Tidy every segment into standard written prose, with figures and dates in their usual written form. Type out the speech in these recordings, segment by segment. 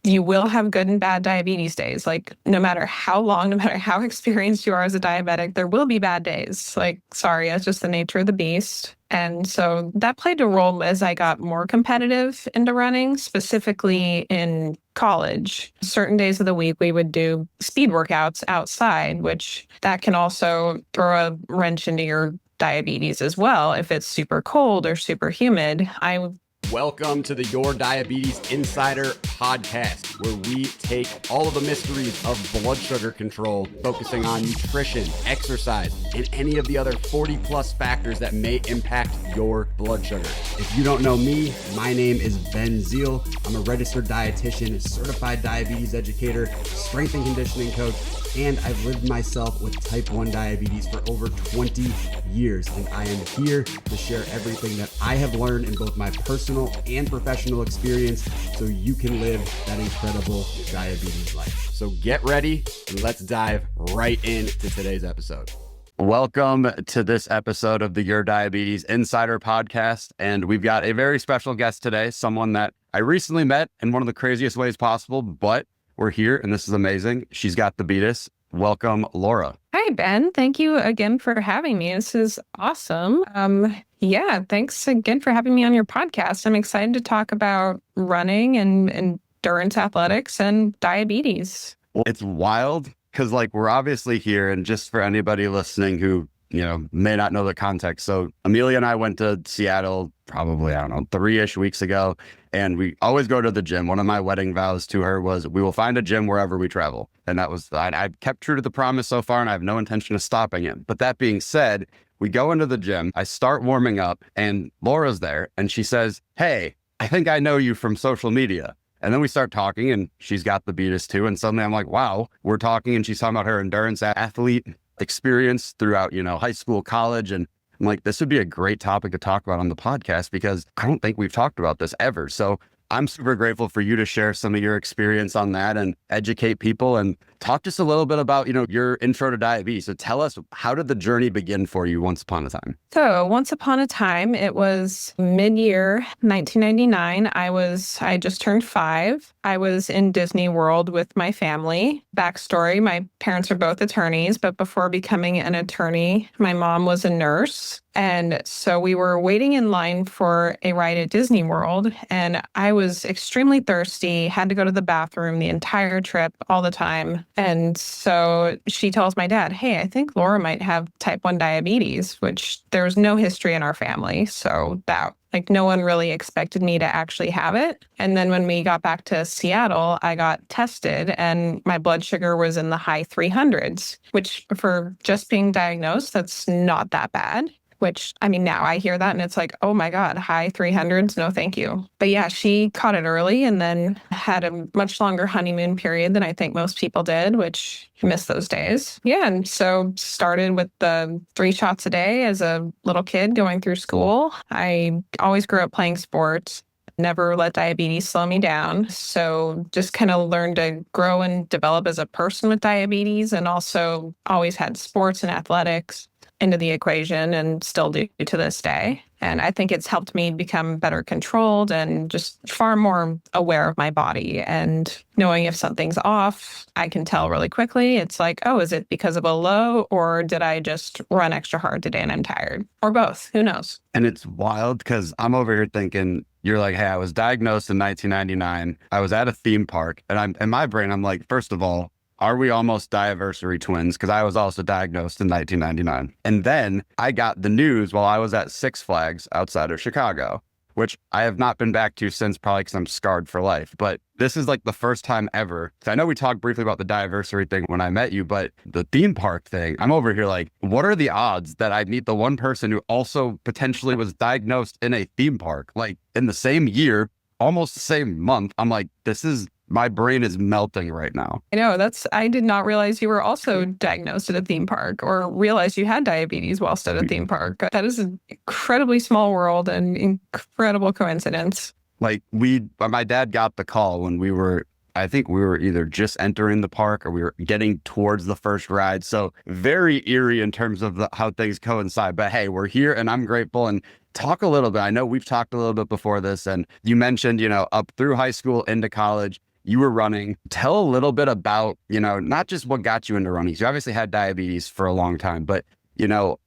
you will have good and bad diabetes days. Like, no matter how long, no matter how experienced you are as a diabetic, there will be bad days. Like, sorry, it's just the nature of the beast. And so that played a role as I got more competitive into running, specifically in college. Certain days of the week, we would do speed workouts outside, which that can also throw a wrench into your diabetes as well if it's super cold or super humid. Welcome to the Your Diabetes Insider podcast, where we take all of the mysteries of blood sugar control, focusing on nutrition, exercise, and any of the other 40 plus factors that may impact your blood sugar. If you don't know me, my name is Ben Zeal. I'm a registered dietitian, certified diabetes educator, strength and conditioning coach, and I've lived myself with type 1 diabetes for over 20 years. And I am here to share everything that I have learned in both my personal and professional experience so you can live that incredible diabetes life. So get ready and let's dive right into today's episode. Welcome to this episode of the Your Diabetes Insider podcast. And we've got a very special guest today, someone that I recently met in one of the craziest ways possible, but we're here and this is amazing. She's got the beatus. Welcome, Laura. Hi, Ben. Thank you again for having me. This is awesome. Thanks again for having me on your podcast. I'm excited to talk about running and endurance athletics and diabetes. Well, it's wild because we're obviously here, and just for anybody listening who may not know the context. So Amelia and I went to Seattle probably, 3-ish weeks ago, and we always go to the gym. One of my wedding vows to her was we will find a gym wherever we travel. And that was, I've kept true to the promise so far, and I have no intention of stopping it. But that being said, we go into the gym, I start warming up, and Laura's there, and she says, "Hey, I think I know you from social media." And then we start talking, and she's got the beatus too. And suddenly I'm like, wow, we're talking, and she's talking about her endurance athlete experience throughout, high school, college. And I'm like, this would be a great topic to talk about on the podcast because I don't think we've talked about this ever. So I'm super grateful for you to share some of your experience on that and educate people and talk just a little bit about, your intro to diabetes. So tell us, how did the journey begin for you once upon a time? So once upon a time, it was mid-year 1999. I just turned 5. I was in Disney World with my family. Backstory, my parents are both attorneys, but before becoming an attorney, my mom was a nurse. And so we were waiting in line for a ride at Disney World, and I was extremely thirsty, had to go to the bathroom the entire trip, all the time. And so she tells my dad, "Hey, I think Laura might have type 1 diabetes," which there was no history in our family. So no one really expected me to actually have it. And then when we got back to Seattle, I got tested and my blood sugar was in the high 300s, which for just being diagnosed, that's not that bad. Which, now I hear that and it's like, oh my God, high 300s, no thank you. But yeah, she caught it early and then had a much longer honeymoon period than I think most people did, which I miss those days. Yeah, and so started with the 3 shots a day as a little kid going through school. I always grew up playing sports. Never let diabetes slow me down. So just kind of learned to grow and develop as a person with diabetes, and also always had sports and athletics into the equation and still do to this day. And I think it's helped me become better controlled and just far more aware of my body, and knowing if something's off, I can tell really quickly. It's like, oh, is it because of a low, or did I just run extra hard today and I'm tired, or both? Who knows? And it's wild because I'm over here thinking, you're like, hey, I was diagnosed in 1999. I was at a theme park, and in my brain, I'm like, first of all, are we almost diversity twins? Because I was also diagnosed in 1999. And then I got the news while I was at Six Flags outside of Chicago, which I have not been back to since, probably because I'm scarred for life. But this is the first time ever. So I know we talked briefly about the diversity thing when I met you, but the theme park thing, I'm over here like, what are the odds that I meet the one person who also potentially was diagnosed in a theme park, in the same year, almost the same month? I'm like, my brain is melting right now. I know, I did not realize you were also diagnosed at a theme park, or realize you had diabetes whilst at a theme park. That is an incredibly small world and incredible coincidence. My dad got the call when I think we were either just entering the park or we were getting towards the first ride. So very eerie in terms of how things coincide. But hey, we're here and I'm grateful. And talk a little bit. I know we've talked a little bit before this, and you mentioned, up through high school into college, you were running. Tell a little bit about, not just what got you into running. So you obviously had diabetes for a long time, but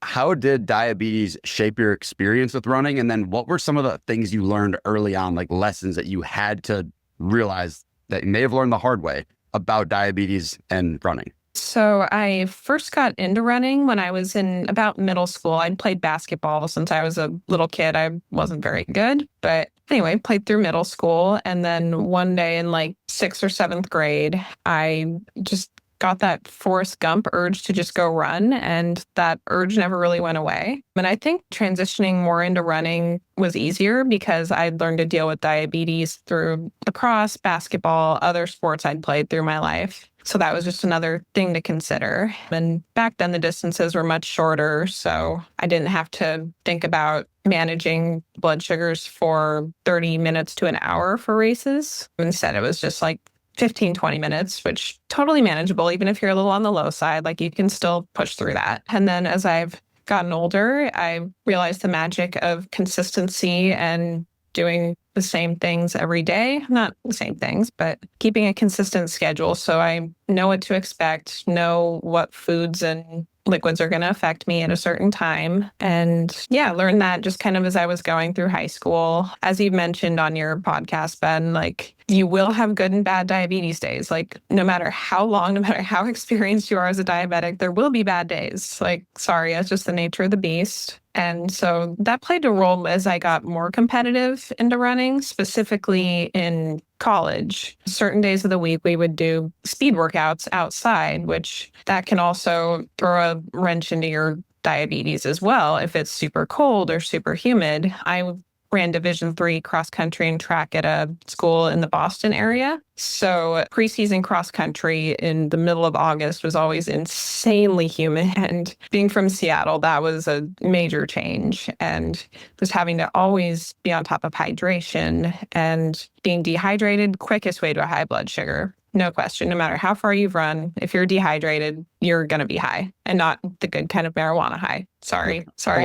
how did diabetes shape your experience with running? And then what were some of the things you learned early on, like lessons that you had to realize that you may have learned the hard way about diabetes and running? So I first got into running when I was in about middle school. I'd played basketball since I was a little kid. I wasn't very good, but anyway, played through middle school. And then one day in like 6th or 7th grade, I just got that Forrest Gump urge to just go run. And that urge never really went away. And I think transitioning more into running was easier because I'd learned to deal with diabetes through lacrosse, basketball, other sports I'd played through my life. So that was just another thing to consider. And back then the distances were much shorter, so I didn't have to think about managing blood sugars for 30 minutes to an hour for races. Instead, it was just like 15, 20 minutes, which totally manageable. Even if you're a little on the low side, like you can still push through that. And then as I've gotten older, I realized the magic of consistency and doing the same things every day. Not the same things, but keeping a consistent schedule. So I know what to expect, know what foods and liquids are going to affect me at a certain time. And yeah, learned that just kind of as I was going through high school. As you mentioned on your podcast, Ben, like you will have good and bad diabetes days. Like no matter how long, no matter how experienced you are as a diabetic, there will be bad days. Like, sorry, it's just the nature of the beast. And so that played a role as I got more competitive into running, specifically in college. Certain days of the week, we would do speed workouts outside, which that can also throw a wrench into your diabetes as well if it's super cold or super humid. I ran Division III cross country and track at a school in the Boston area. So preseason cross country in the middle of August was always insanely humid. And being from Seattle, that was a major change. And just having to always be on top of hydration and being dehydrated, quickest way to a high blood sugar. No question. No matter how far you've run, if you're dehydrated, you're going to be high and not the good kind of marijuana high. Sorry,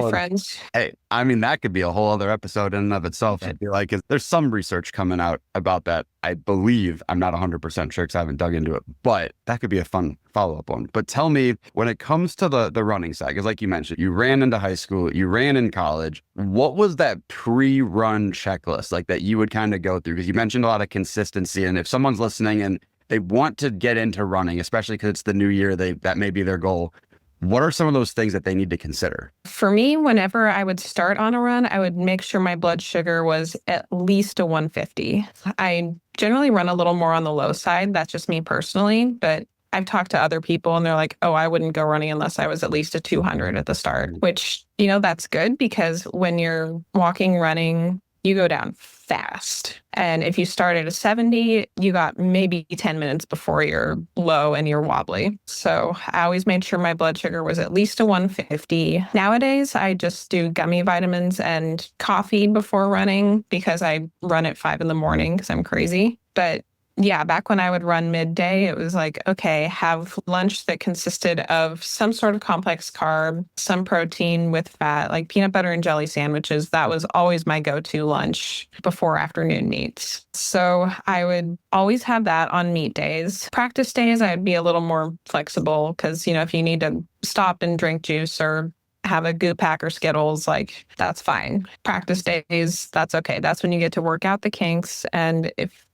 friends. Hey, I mean, that could be a whole other episode in and of itself. I feel like there's some research coming out about that. I believe, I'm not 100% sure because I haven't dug into it, but that could be a fun follow-up one. But tell me, when it comes to the running side, because like you mentioned, you ran into high school, you ran in college. What was that pre-run checklist like that you would kind of go through? Because you mentioned a lot of consistency. And if someone's listening and they want to get into running, especially because it's the new year, that may be their goal. What are some of those things that they need to consider? For me, whenever I would start on a run, I would make sure my blood sugar was at least a 150. I generally run a little more on the low side. That's just me personally, but I've talked to other people and they're like, oh, I wouldn't go running unless I was at least a 200 at the start, which, that's good because when you're walking, running, you go down fast. And if you start at a 70, you got maybe 10 minutes before you're low and you're wobbly. So I always made sure my blood sugar was at least a 150. Nowadays, I just do gummy vitamins and coffee before running because I run at 5 a.m. because I'm crazy. But yeah, back when I would run midday, it was like, okay, have lunch that consisted of some sort of complex carb, some protein with fat, like peanut butter and jelly sandwiches. That was always my go-to lunch before afternoon meets. So I would always have that on meet days. Practice days, I'd be a little more flexible because, if you need to stop and drink juice or have a goo pack or Skittles, like that's fine. Practice days, that's okay. That's when you get to work out the kinks. And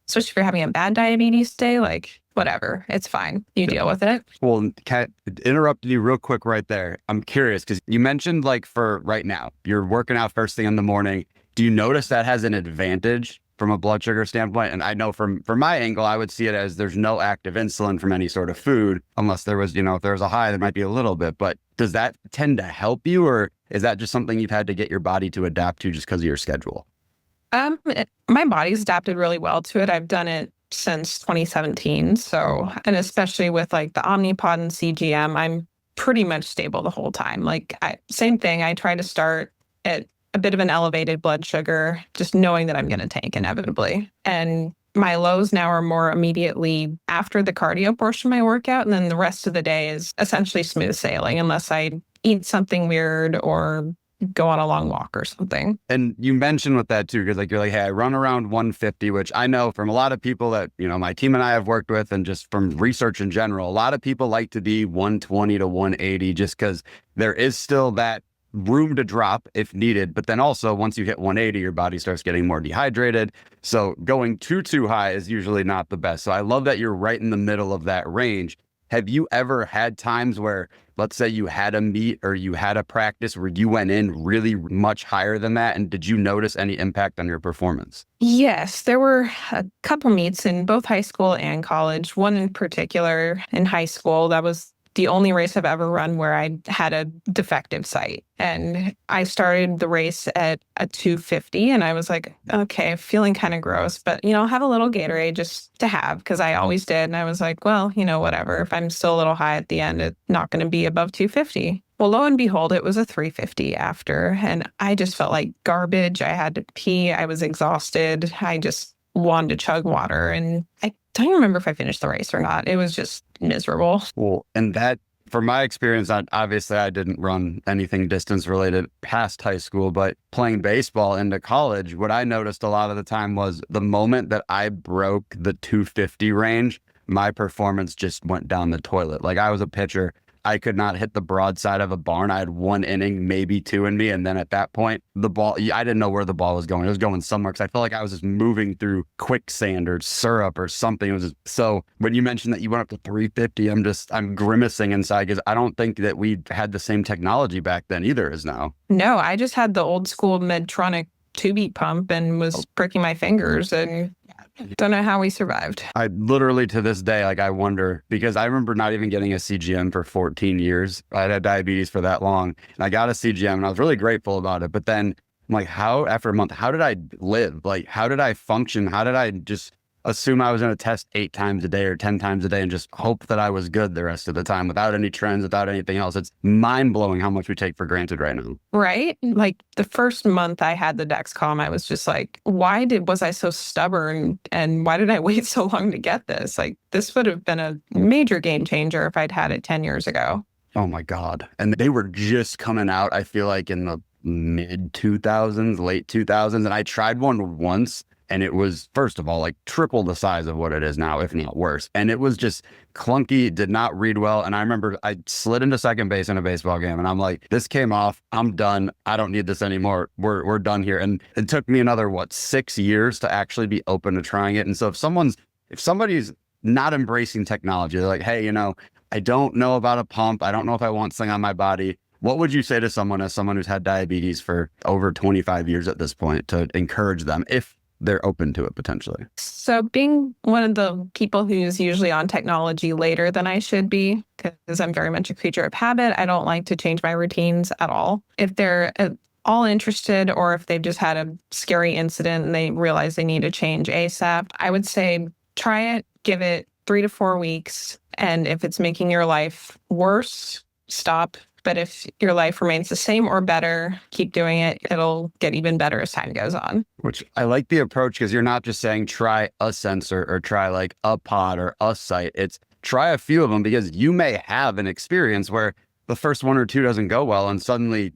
especially if you're having a bad diabetes day, like whatever, it's fine. You deal with it. Well, Kat, interrupted you real quick right there. I'm curious because you mentioned like for right now, you're working out first thing in the morning. Do you notice that has an advantage from a blood sugar standpoint? And I know from my angle, I would see it as there's no active insulin from any sort of food, unless there was, if there was a high, there might be a little bit. But does that tend to help you, or is that just something you've had to get your body to adapt to just because of your schedule? My body's adapted really well to it. I've done it since 2017. So, and especially with like the Omnipod and CGM, I'm pretty much stable the whole time. Like same thing. I try to start at a bit of an elevated blood sugar, just knowing that I'm going to tank inevitably. And my lows now are more immediately after the cardio portion of my workout. And then the rest of the day is essentially smooth sailing unless I eat something weird or go on a long walk or something. And you mentioned with that too, because like you're like, hey, I run around 150, which I know from a lot of people that, my team and I have worked with, and just from research in general, a lot of people like to be 120 to 180 just because there is still that room to drop if needed. But then also once you hit 180, your body starts getting more dehydrated. So going too high is usually not the best. So I love that you're right in the middle of that range. Have you ever had times where, let's say you had a meet or you had a practice where you went in really much higher than that? And did you notice any impact on your performance? Yes, there were a couple meets in both high school and college. One in particular in high school, that was the only race I've ever run where I had a defective site. And I started the race at a 250 and I was like, okay, feeling kind of gross, but I'll have a little Gatorade just to have, because I always did. And I was like, well, whatever. If I'm still a little high at the end, it's not going to be above 250. Well, lo and behold, it was a 350 after, and I just felt like garbage. I had to pee. I was exhausted. I just wanted to chug water, and I don't even remember if I finished the race or not. It was just miserable. Well, and that, from my experience, obviously I didn't run anything distance related past high school, but playing baseball into college, what I noticed a lot of the time was the moment that I broke the 250 range, my performance just went down the toilet. Like, I was a pitcher. I could not hit the broadside of a barn. I had one inning, maybe two in me. And then at that point, the ball, I didn't know where the ball was going. It was going somewhere because I felt like I was just moving through quicksand or syrup or something. It was just, so when you mentioned that you went up to 350, I'm grimacing inside because I don't think that we had the same technology back then either as now. No, I just had the old school Medtronic 2-beat pump and was pricking my fingers, and don't know how we survived. I literally, to this day, like, I wonder, because I remember not even getting a CGM for 14 years. I'd had diabetes for that long, and I got a CGM and I was really grateful about it. But then I'm like, after a month, how did I live? Like, how did I function? How did I just assume I was going to test 8 times a day or 10 times a day and just hope that I was good the rest of the time without any trends, without anything else? It's mind blowing how much we take for granted right now. Right? Like, the first month I had the Dexcom, I was just like, was I so stubborn? And why did I wait so long to get this? Like, this would have been a major game changer if I'd had it 10 years ago. Oh my God. And they were just coming out, I feel like, in the mid 2000s, late 2000s. And I tried one once. And it was, first of all, like triple the size of what it is now, if not worse. And it was just clunky, did not read well. And I remember I slid into second base in a baseball game and I'm like, this came off. I'm done. I don't need this anymore. We're done here. And it took me another, 6 years to actually be open to trying it. And so if somebody's not embracing technology, they're like, hey, I don't know about a pump. I don't know if I want something on my body. What would you say to someone who's had diabetes for over 25 years at this point to encourage them if they're open to it potentially? So being one of the people who's usually on technology later than I should be, because I'm very much a creature of habit, I don't like to change my routines at all. If they're all interested, or if they've just had a scary incident and they realize they need to change ASAP, I would say try it, give it 3 to 4 weeks. And if it's making your life worse, stop. But if your life remains the same or better, keep doing it. It'll get even better as time goes on. Which I like the approach, because you're not just saying try a sensor or try like a pod or a site. It's try a few of them, because you may have an experience where the first 1 or 2 doesn't go well and suddenly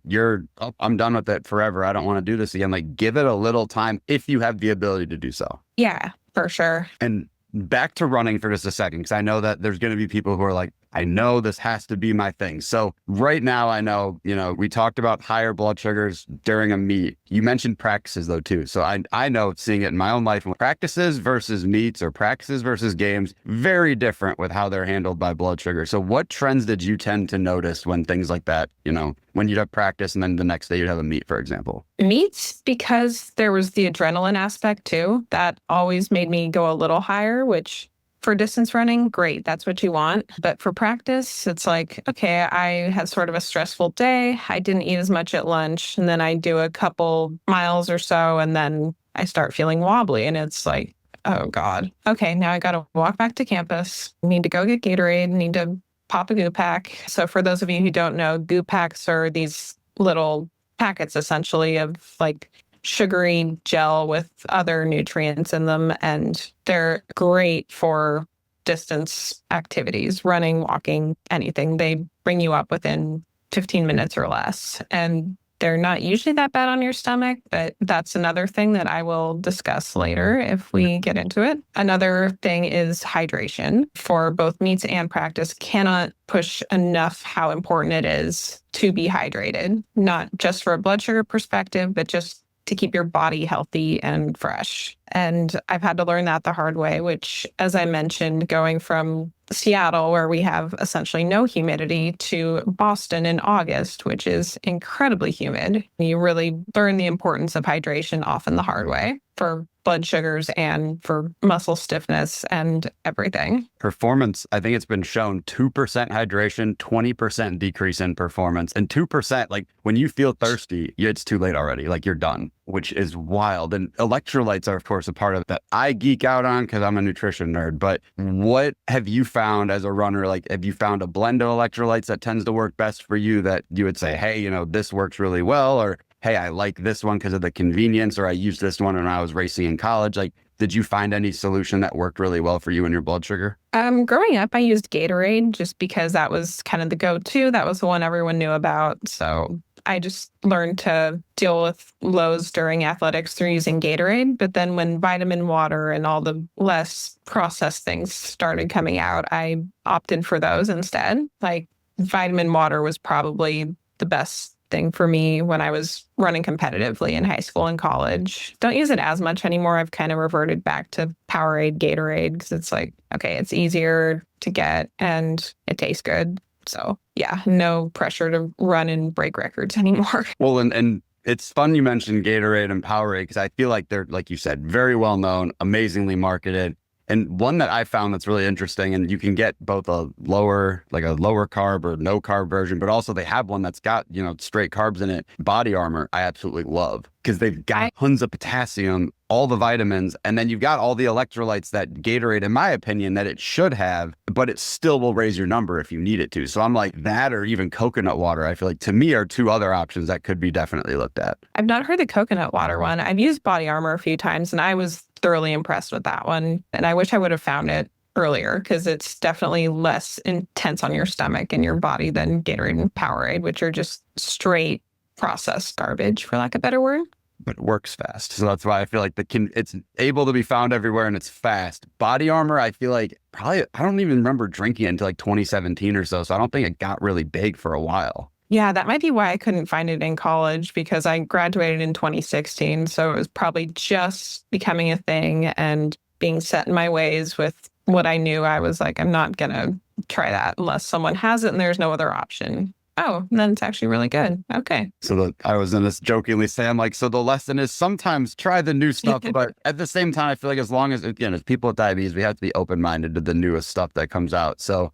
I'm done with it forever. I don't want to do this again. Like, give it a little time if you have the ability to do so. Yeah, for sure. And back to running for just a second, because I know that there's going to be people who are like, I know this has to be my thing. So right now, I know, we talked about higher blood sugars during a meet. You mentioned practices though, too. So I know, seeing it in my own life, practices versus meets or practices versus games, very different with how they're handled by blood sugar. So what trends did you tend to notice when things like that, when you'd have practice and then the next day you'd have a meet, for example? Meets, because there was the adrenaline aspect too, that always made me go a little higher, which for distance running, great, that's what you want. But for practice, it's like, okay, I had sort of a stressful day. I didn't eat as much at lunch. And then I do a couple miles or so, and then I start feeling wobbly. And it's like, oh God. Okay, now I got to walk back to campus. Need to go get Gatorade. Need to pop a goo pack. So for those of you who don't know, goo packs are these little packets essentially of like sugary gel with other nutrients in them. And they're great for distance activities, running, walking, anything. They bring you up within 15 minutes or less. And They're not usually that bad on your stomach, but that's another thing that I will discuss later if we get into it. Another thing is hydration. For both meets and practice, cannot push enough how important it is to be hydrated, not just for a blood sugar perspective, but just to keep your body healthy and fresh. And I've had to learn that the hard way, which, as I mentioned, going from Seattle, where we have essentially no humidity, to Boston in August, which is incredibly humid, you really learn the importance of hydration often the hard way for blood sugars and for muscle stiffness and everything. Performance, I think it's been shown 2% hydration, 20% decrease in performance. And 2%, like when you feel thirsty, it's too late already. Like you're done, which is wild. And electrolytes are, of course, a part of that I geek out on because I'm a nutrition nerd. But what have you found as a runner? Like, have you found a blend of electrolytes that tends to work best for you that you would say, hey, this works really well? Or, hey, I like this one because of the convenience, or I used this one when I was racing in college. Like, did you find any solution that worked really well for you and your blood sugar? Growing up, I used Gatorade just because that was kind of the go-to. That was the one everyone knew about. So I just learned to deal with lows during athletics through using Gatorade. But then when vitamin water and all the less processed things started coming out, I opted for those instead. Like vitamin water was probably the best thing for me when I was running competitively in high school and college. Don't use it as much anymore. I've kind of reverted back to Powerade, Gatorade, because it's like, okay, it's easier to get and it tastes good. So yeah, no pressure to run and break records anymore. Well, and it's fun you mentioned Gatorade and Powerade because I feel like they're, like you said, very well known, amazingly marketed. And one that I found that's really interesting, and you can get both a lower carb or no carb version, but also they have one that's got, straight carbs in it. Body Armor, I absolutely love because they've got tons of potassium, all the vitamins, and then you've got all the electrolytes that Gatorade, in my opinion, that it should have, but it still will raise your number if you need it to. So I'm like that, or even coconut water, I feel like to me are two other options that could be definitely looked at. I've not heard the coconut water one. I've used Body Armor a few times and I was thoroughly impressed with that one. And I wish I would have found it earlier because it's definitely less intense on your stomach and your body than Gatorade and Powerade, which are just straight processed garbage, for lack of a better word. But it works fast. So that's why I feel like it's able to be found everywhere and it's fast. Body Armor, I feel like I don't even remember drinking it until like 2017 or so. So I don't think it got really big for a while. Yeah, that might be why I couldn't find it in college because I graduated in 2016. So it was probably just becoming a thing and being set in my ways with what I knew. I was like, I'm not going to try that unless someone has it and there's no other option. Oh, then it's actually really good. Okay. So I was going to jokingly say, I'm like, so the lesson is sometimes try the new stuff, but at the same time, I feel like as long as, again, as people with diabetes, we have to be open-minded to the newest stuff that comes out. So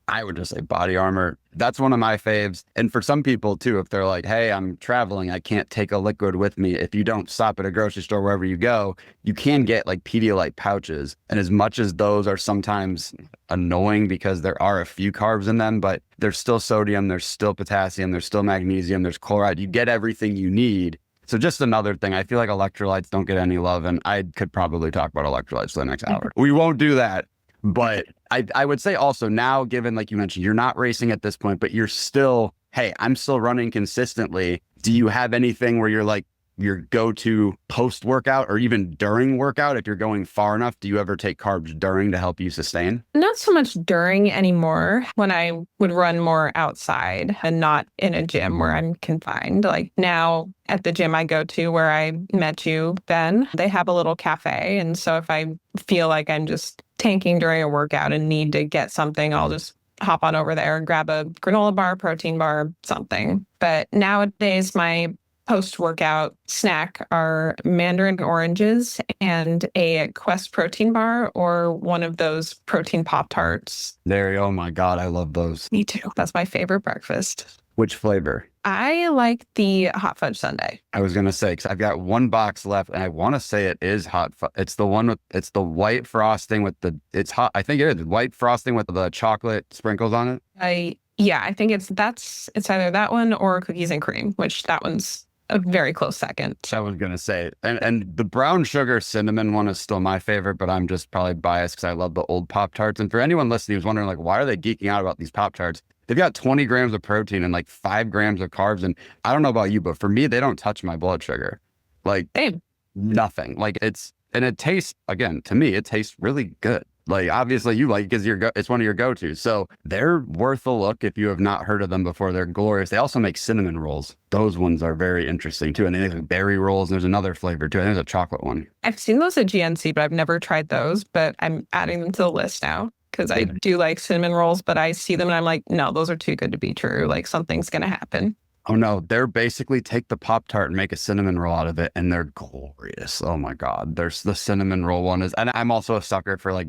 I would just say Body Armor. That's one of my faves. And for some people too, if they're like, hey, I'm traveling, I can't take a liquid with me. If you don't stop at a grocery store, wherever you go, you can get like Pedialyte pouches. And as much as those are sometimes annoying because there are a few carbs in them, but there's still sodium, there's still potassium, there's still magnesium, there's chloride. You get everything you need. So just another thing, I feel like electrolytes don't get any love. And I could probably talk about electrolytes for the next hour. We won't do that. But I would say also now, given, like you mentioned, you're not racing at this point, but you're still, hey, I'm still running consistently. Do you have anything where you're like your go-to post-workout or even during workout? If you're going far enough, do you ever take carbs during to help you sustain? Not so much during anymore when I would run more outside and not in a gym where I'm confined. Like now at the gym I go to where I met you, Ben, they have a little cafe. And so if I feel like I'm just tanking during a workout and need to get something, I'll just hop on over there and grab a granola bar, protein bar, something. But nowadays my post-workout snack are mandarin oranges and a Quest protein bar or one of those protein Pop-Tarts. Oh my God, I love those. Me too. That's my favorite breakfast. Which flavor? I like the hot fudge sundae. I was going to say, because I've got one box left and I want to say it is hot. It's the one with, it's the white frosting with it's hot. I think it is white frosting with the chocolate sprinkles on it. Yeah, I think it's either that one or cookies and cream, which that one's a very close second. I was going to say, and the brown sugar cinnamon one is still my favorite, but I'm just probably biased because I love the old Pop-Tarts. And for anyone listening who's wondering, like, why are they geeking out about these Pop-Tarts? they've got 20 grams of protein and like 5 grams of carbs. And I don't know about you, but for me, they don't touch my blood sugar. Like Same. nothing. Like and it tastes, again, to me, it tastes really good. Like obviously you like because it's one of your go-tos. So they're worth a look if you have not heard of them before. They're glorious. They also make cinnamon rolls. Those ones are very interesting too. And they make like berry rolls. And there's another flavor too. I think there's a chocolate one. I've seen those at GNC, but I've never tried those. But I'm adding them to the list now because I do like cinnamon rolls, but I see them and I'm like, no, those are too good to be true. Like something's going to happen. Oh no, they're basically take the Pop-Tart and make a cinnamon roll out of it, and they're glorious. Oh my God. There's the cinnamon roll one and I'm also a sucker for like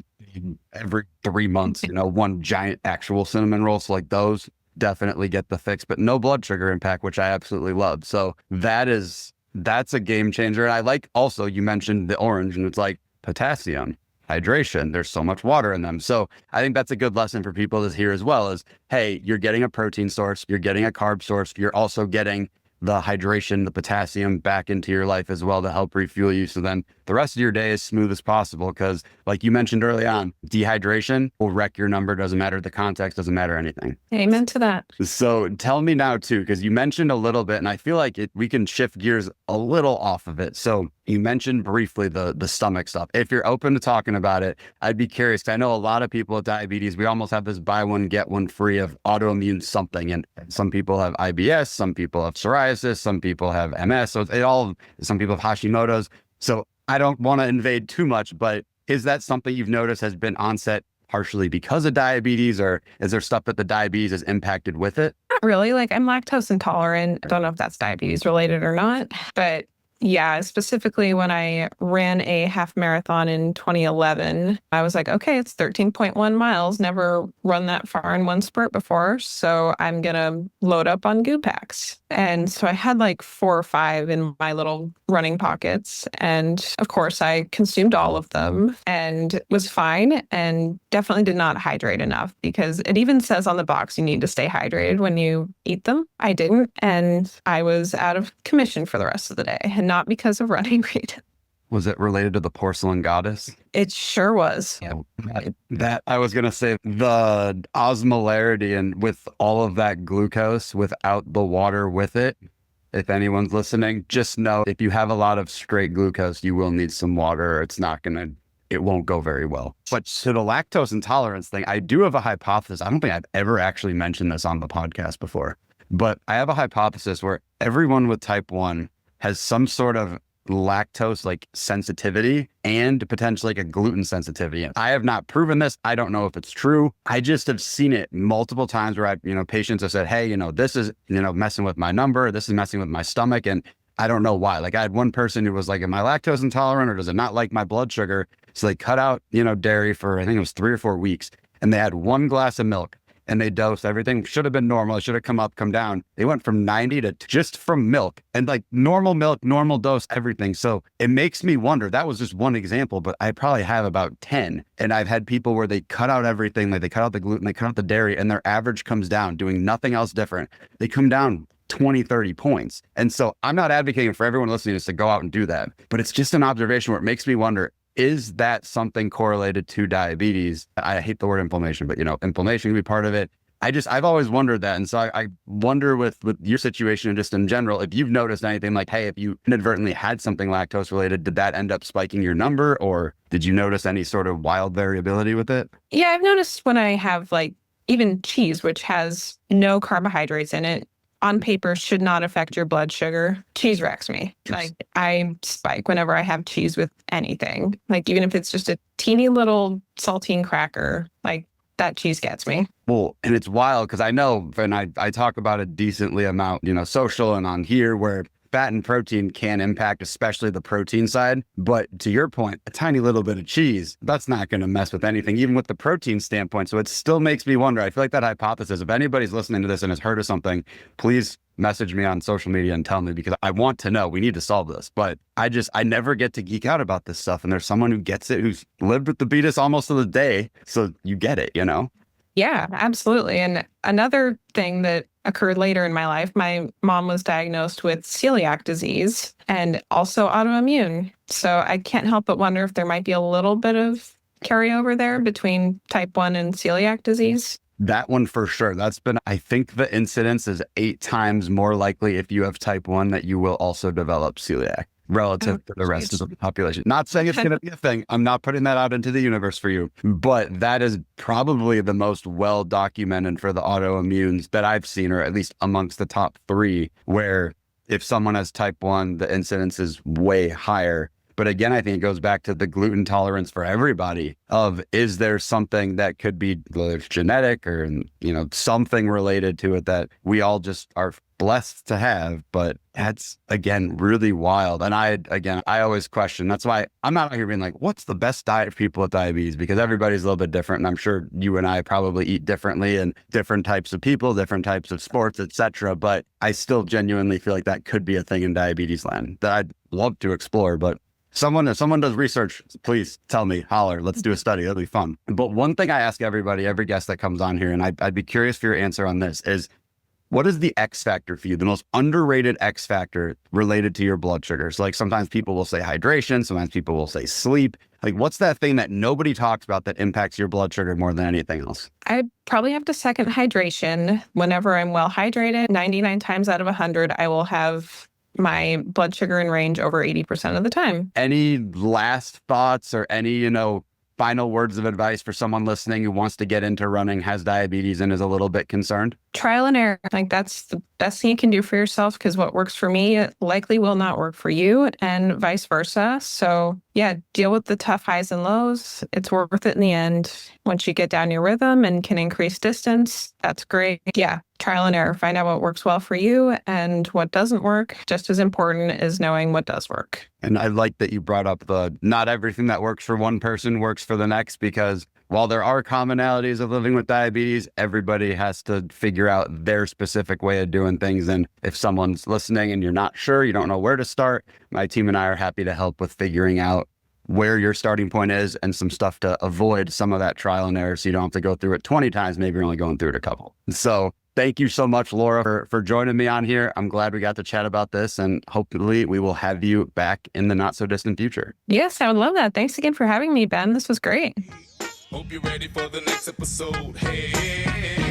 every 3 months, one giant actual cinnamon roll. So like those definitely get the fix, but no blood sugar impact, which I absolutely love. So that's a game changer. And I like also, you mentioned the orange and it's like potassium. Hydration. There's so much water in them. So I think that's a good lesson for people to hear as well is, hey, you're getting a protein source, you're getting a carb source, you're also getting the hydration, the potassium back into your life as well to help refuel you. So then the rest of your day is smooth as possible. Because like you mentioned early on, dehydration will wreck your number. Doesn't matter the context, doesn't matter anything. Amen to that. So tell me now too, because you mentioned a little bit and I feel like we can shift gears a little off of it. So you mentioned briefly the stomach stuff. If you're open to talking about it, I'd be curious. I know a lot of people with diabetes, we almost have this buy one, get one free of autoimmune something. And some people have IBS, some people have psoriasis, some people have MS. So some people have Hashimoto's. So I don't want to invade too much, but is that something you've noticed has been onset partially because of diabetes, or is there stuff that the diabetes has impacted with it? Not really. Like I'm lactose intolerant. I don't know if that's diabetes related or not, but yeah, specifically when I ran a half marathon in 2011, I was like, okay, it's 13.1 miles. Never run that far in one spurt before. So I'm going to load up on goo packs. And so I had like 4 or 5 in my little running pockets. And of course, I consumed all of them and was fine and definitely did not hydrate enough because it even says on the box you need to stay hydrated when you eat them. I didn't. And I was out of commission for the rest of the day. And not because of running read. Was it related to the porcelain goddess? It sure was. Yeah. That I was going to say the osmolarity and with all of that glucose without the water with it. If anyone's listening, just know if you have a lot of straight glucose, you will need some water. It won't go very well. But to the lactose intolerance thing, I do have a hypothesis. I don't think I've ever actually mentioned this on the podcast before, but I have a hypothesis where everyone with type 1 has some sort of lactose like sensitivity and potentially like a gluten sensitivity. I have not proven this. I don't know if it's true. I just have seen it multiple times where patients have said, hey, this is, messing with my number. This is messing with my stomach. And I don't know why. Like I had one person who was like, am I lactose intolerant or does it not like my blood sugar? So they cut out, dairy for, I think it was 3 or 4 weeks. And they had 1 glass of milk. And they dosed everything. Should have been normal. It should have come up, come down. They went from 90 to just from milk and like normal milk, normal dose, everything. So it makes me wonder, that was just one example, but I probably have about 10. And I've had people where they cut out everything, like they cut out the gluten, they cut out the dairy, and their average comes down doing nothing else different. They come down 20, 30 points. And so I'm not advocating for everyone listening to this to go out and do that, but it's just an observation where it makes me wonder, is that something correlated to diabetes? I hate the word inflammation, but inflammation can be part of it. I've always wondered that. And so I wonder with your situation and just in general, if you've noticed anything like, hey, if you inadvertently had something lactose related, did that end up spiking your number or did you notice any sort of wild variability with it? Yeah, I've noticed when I have like even cheese, which has no carbohydrates in it, on paper should not affect your blood sugar. Cheese wrecks me. Like I spike whenever I have cheese with anything. Like even if it's just a teeny little saltine cracker, like that cheese gets me. Well, and it's wild because I know, and I talk about it decently amount, social and on here where fat and protein can impact, especially the protein side. But to your point, a tiny little bit of cheese, that's not going to mess with anything, even with the protein standpoint. So it still makes me wonder. I feel like that hypothesis, if anybody's listening to this and has heard of something, please message me on social media and tell me because I want to know. We need to solve this. But I never get to geek out about this stuff. And there's someone who gets it, who's lived with the beatus almost to the day. So you get it, Yeah, absolutely. And another thing that occurred later in my life, my mom was diagnosed with celiac disease and also autoimmune. So I can't help but wonder if there might be a little bit of carryover there between type 1 and celiac disease. That one for sure. That's been, I think the incidence is 8 times more likely if you have type 1 that you will also develop celiac relative to the rest of the population. Not saying it's going to be a thing. I'm not putting that out into the universe for you, but that is probably the most well documented for the autoimmunes that I've seen, or at least amongst the top 3, where if someone has type 1, the incidence is way higher. But again, I think it goes back to the gluten tolerance for everybody of, is there something that could be, whether it's genetic or, you know, something related to it that we all just are blessed to have. But that's, again, really wild. And I always question, that's why I'm not out here being like, what's the best diet for people with diabetes? Because everybody's a little bit different. And I'm sure you and I probably eat differently, and different types of people, different types of sports, etc. But I still genuinely feel like that could be a thing in diabetes land that I'd love to explore. But if someone does research, please tell me, holler, let's do a study. That'll be fun. But one thing I ask everybody, every guest that comes on here, and I'd be curious for your answer on this, is what is the X factor for you, the most underrated X factor related to your blood sugars? Like sometimes people will say hydration, sometimes people will say sleep. Like what's that thing that nobody talks about that impacts your blood sugar more than anything else? I probably have to second hydration. Whenever I'm well hydrated, 99 times out of 100, I will have my blood sugar in range over 80% of the time. Any last thoughts or any, final words of advice for someone listening who wants to get into running, has diabetes, and is a little bit concerned? Trial and error. Like that's the best thing you can do for yourself, because what works for me it likely will not work for you, and vice versa. So yeah, deal with the tough highs and lows. It's worth it in the end. Once you get down your rhythm and can increase distance, that's great. Yeah, trial and error. Find out what works well for you and what doesn't work. Just as important is knowing what does work. And I like that you brought up the not everything that works for one person works for the next, because while there are commonalities of living with diabetes, everybody has to figure out their specific way of doing things. And if someone's listening and you're not sure, you don't know where to start, my team and I are happy to help with figuring out where your starting point is and some stuff to avoid some of that trial and error, so you don't have to go through it 20 times. Maybe you're only going through it a couple. So thank you so much, Laura, for joining me on here. I'm glad we got to chat about this, and hopefully we will have you back in the not so distant future. Yes, I would love that. Thanks again for having me, Ben. This was great. Hope you're ready for the next episode. Hey.